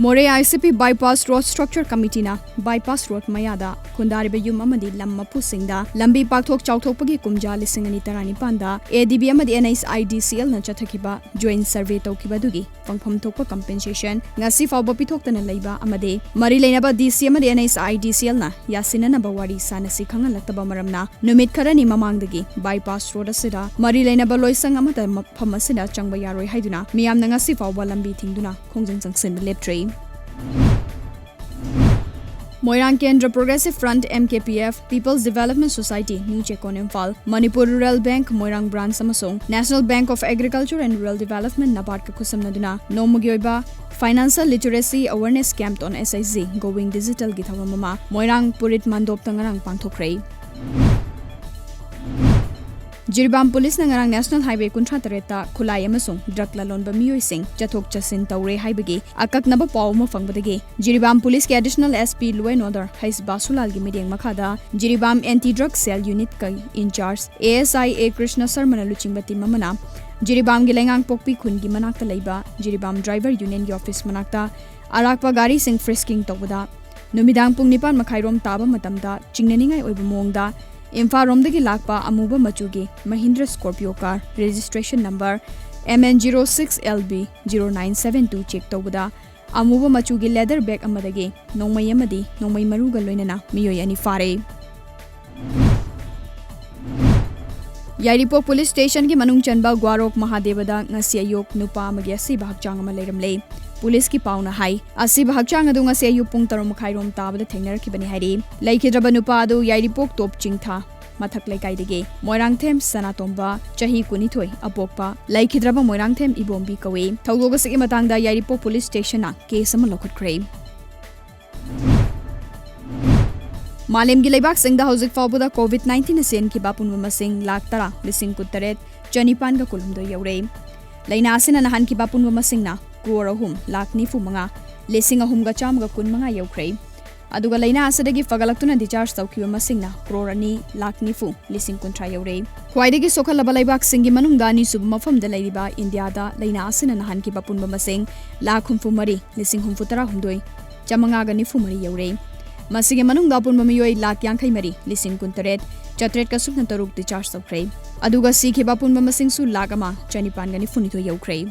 मोरे ICP bypass road structure committee ना bypass road मयादा खुंदारिबे yum अमदी lump मफुसिंगदा लंबी पाकथोक चाउथोकपगी कुमजा लिसिंग अनि तरानिपानदा ADB अमदी NHIDCL ना चथकिबा joint survey तौकिबदुगी पंगफम थोकपा compensation ngasi fawba pithoktana leiba amade mari leinaba DC amadi NHIDCL na yasinana bawari sanasi khangalakta maramna numit kharani mamangdagi bypass road asida mari leinaba loisang amada mafam asida changba yaroi haiduna miyamna ngasi fawba lambi thingduna khongjang jangsin leptre Moirang Kendra Progressive Front MKPF People's Development Society New Chekon Imphal Manipur Rural Bank Moirang Branch Samasong National Bank of Agriculture and Rural Development NABARD ka kusamnaduna nomugyoiba Financial Literacy Awareness Camp on SIZ Going Digital githawamama Moirang Purit Mandop tangarang pangthokhrei Jiribam Police na ngarang National Highway 38 khulai amasung drug lalonba miyoising chathok chasin tawre haibagi akaknaba paw mo fangbadagi Jiribam Police ke Additional SP Law and Order Hais Basulal gi mideng makhada Jiribam Anti Drug Cell Unit kai in charge ASI A Krishna Sarmana luchingbati mamana Jiribam gi lengang pokpi khun gi manakta leiba Jiribam Driver Union gi office manakta arakpa gari sing frisking tawada numidang pung 9 makhairom taba matamda chingnaningai oiba mongda IMPHAL-JIRIBAM lakpa amuba machugi Mahindra Scorpio car registration number MN06LB0972 check tawada amuba machugi leather bag amadagi nongmai amadi nongmai maruga loinana miyoi ani fare Yairipok Police Station ki manung chanba GWAROK MAHADEVA ngasi ayok nupa amagi asiba hakchang ama leiramle Police ki pauna hai asiba hakchang adu ngasi ayuk pung 3:30 tabada thengnarakibani hairi laikhidraba nupa adu Yairipok top chingtha mathak laikai Moirang Them Sanatomba chahi kunithoi apokpa laikhidraba Moirang Them ibombi kawe thaudoga sigi matangda Yairipok Police Station na case ama lokhutkhrei Malemgi leibak singda hojik fawbada COVID-19 asen ki bapunwa masing lakh tara lising kutaret chanipan ga kulumdo yaurei laina asina nahan ki bapunwa masing na crore ahum lakh nifu manga lising ahum ga cham ga kun manga yaukrei aduga laina asadagi fagalaktuna discharge tawkiwa masing na crore ani lakh nifu lising kuntra yaurei khwaidagi sokhalaba leibak singi manungda ni sub mafam da leiriba India da laina asina nahan ki bapunwa masing lakh humfu mari lising humfu tara humdoi chamanga ga nifu mari yaurei Masige manungda punba miyoi lakh 53 lising kuntaret chatret ka sukna taruk discharge tawkrei aduga sikhiba punba masing su lakh ama chanipan ga ni funito yaukrei